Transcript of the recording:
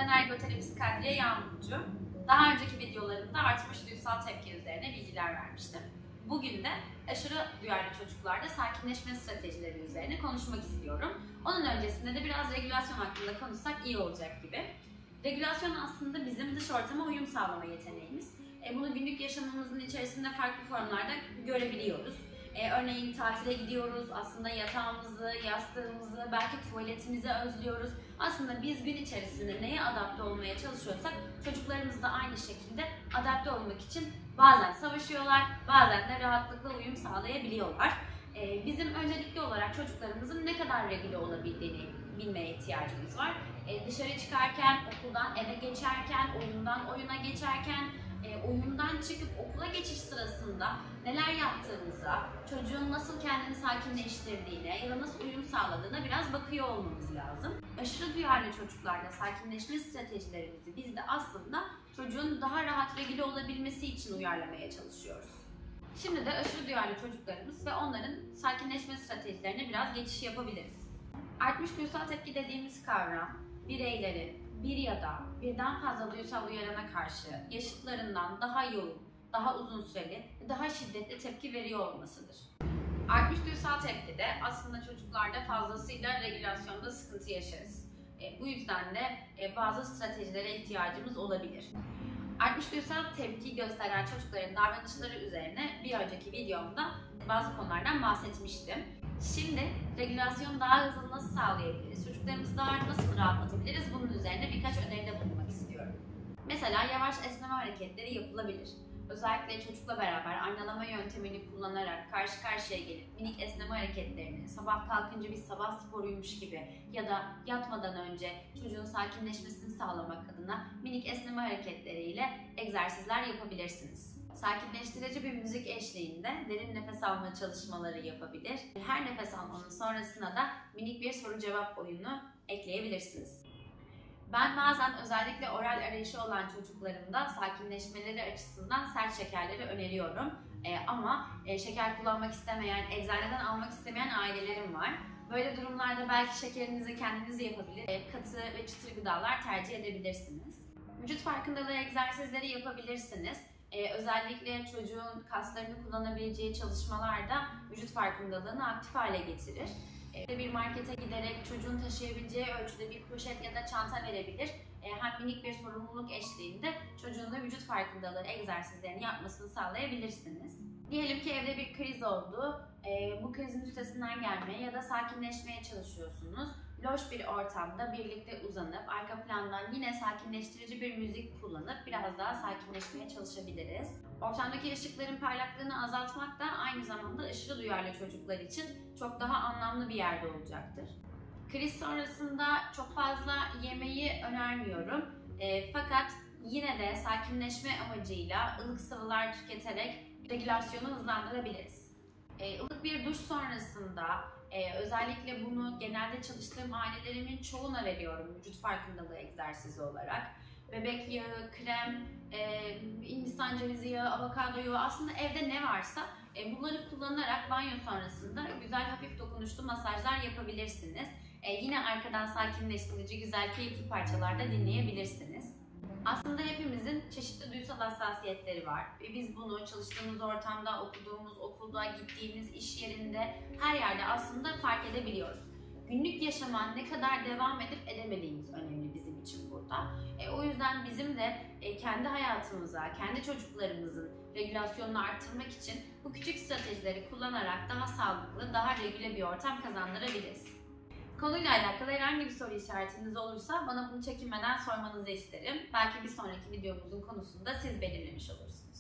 ergoterapist Kadriye Yağmurcu. Daha önceki videolarımda artmış duysal tepki üzerine bilgiler vermiştim. Bugün de aşırı duyarlı çocuklarda sakinleşme stratejileri üzerine konuşmak istiyorum. Onun öncesinde de biraz regülasyon hakkında konuşsak iyi olacak gibi. Regülasyon aslında bizim dış ortama uyum sağlama yeteneğimiz. Bunu günlük yaşamımızın içerisinde farklı formlarda görebiliyoruz. Örneğin tatile gidiyoruz, aslında yatağımızı, yastığımızı, belki tuvaletimizi özlüyoruz. Aslında biz gün içerisinde neye adapte olmaya çalışıyorsak çocuklarımız da aynı şekilde adapte olmak için bazen savaşıyorlar, bazen de rahatlıkla uyum sağlayabiliyorlar. Bizim öncelikli olarak çocuklarımızın ne kadar regüle olabildiğini bilmeye ihtiyacımız var. Dışarı çıkarken, okuldan eve geçerken, oyundan oyuna geçerken, oyundan çıkıp okula geçiş sırasında neler yaptığımıza, çocuğun nasıl kendini sakinleştirdiğine ya da nasıl uyum sağladığına biraz bakıyor olmamız lazım. Aşırı duyarlı çocuklarda sakinleşme stratejilerimizi biz de aslında çocuğun daha rahat regüle olabilmesi için uyarlamaya çalışıyoruz. Şimdi de aşırı duyarlı çocuklarımız ve onların sakinleşme stratejilerine biraz geçiş yapabiliriz. Artmış duysal tepki dediğimiz kavram, bireylerin bir ya da birden fazla duysal uyarana karşı yaşıtlarından daha yoğun, daha uzun süreli ve daha şiddetli tepki veriyor olmasıdır. Artmış duysal tepkide aslında çocuklarda fazlasıyla regülasyonda sıkıntı yaşarız. Bu yüzden de bazı stratejilere ihtiyacımız olabilir. Artmış duysal tepki gösteren çocukların davranışları üzerine bir önceki videomda bazı konulardan bahsetmiştim. Şimdi regülasyon daha hızlı nasıl sağlayabiliriz? Çocuklarımızı daha nasıl rahatlatabiliriz? Bunun üzerine birkaç öneride bulunmak istiyorum. Mesela yavaş esneme hareketleri yapılabilir. Özellikle çocukla beraber aynalama yöntemini kullanarak karşı karşıya gelip minik esneme hareketlerini sabah kalkınca bir sabah sporuymuş gibi ya da yatmadan önce çocuğun sakinleşmesini sağlamak adına minik esneme hareketleriyle egzersizler yapabilirsiniz. Sakinleştirici bir müzik eşliğinde derin nefes alma çalışmaları yapabilir. Her nefes almanın sonrasına da minik bir soru cevap oyunu ekleyebilirsiniz. Ben bazen özellikle oral arayışı olan çocuklarımda sakinleşmeleri açısından sert şekerleri öneriyorum. Ama şeker kullanmak istemeyen, eczaneden almak istemeyen ailelerim var. Böyle durumlarda belki şekerinizi kendiniz yapabilir, katı ve çıtır gıdalar tercih edebilirsiniz. Vücut farkındalığı egzersizleri yapabilirsiniz. Özellikle çocuğun kaslarını kullanabileceği çalışmalarda vücut farkındalığını aktif hale getirir. Bir markete giderek çocuğun taşıyabileceği ölçüde bir poşet ya da çanta verebilir. Hem minik bir sorumluluk eşliğinde çocuğun da vücut farkındalığı egzersizlerini yapmasını sağlayabilirsiniz. Diyelim ki evde bir kriz oldu. Bu krizin üstesinden gelmeye ya da sakinleşmeye çalışıyorsunuz. Loş bir ortamda birlikte uzanıp arka plandan yine sakinleştirici bir müzik kullanıp biraz daha sakinleşmeye çalışabiliriz. Ortamdaki ışıkların parlaklığını azaltmak da aynı zamanda aşırı duyarlı çocuklar için çok daha anlamlı bir yerde olacaktır. Kriz sonrasında çok fazla yemeği önermiyorum. Fakat yine de sakinleşme amacıyla ılık sıvılar tüketerek regülasyonu hızlandırabiliriz. Ilık bir duş sonrasında özellikle bunu genelde çalıştığım ailelerimin çoğuna veriyorum vücut farkındalığı egzersizi olarak. Bebek yağı, krem, hindistan cevizi yağı, avokado yağı, aslında evde ne varsa bunları kullanarak banyo sonrasında güzel hafif dokunuşlu masajlar yapabilirsiniz. Yine arkadan sakinleştirici güzel keyifli parçalar da dinleyebilirsiniz. Aslında hepimizin çeşitli duysal hassasiyetleri var ve biz bunu çalıştığımız ortamda, okuduğumuz okulda, gittiğimiz iş yerinde, her yerde aslında fark edebiliyoruz. Günlük yaşama ne kadar devam edip edemediğimiz önemli bizim için burada. O yüzden bizim de kendi hayatımıza, kendi çocuklarımızın regülasyonunu arttırmak için bu küçük stratejileri kullanarak daha sağlıklı, daha regüle bir ortam kazandırabiliriz. Konuyla alakalı herhangi bir soru işaretiniz olursa bana bunu çekinmeden sormanızı isterim. Belki bir sonraki videomuzun konusunu da siz belirlemiş olursunuz.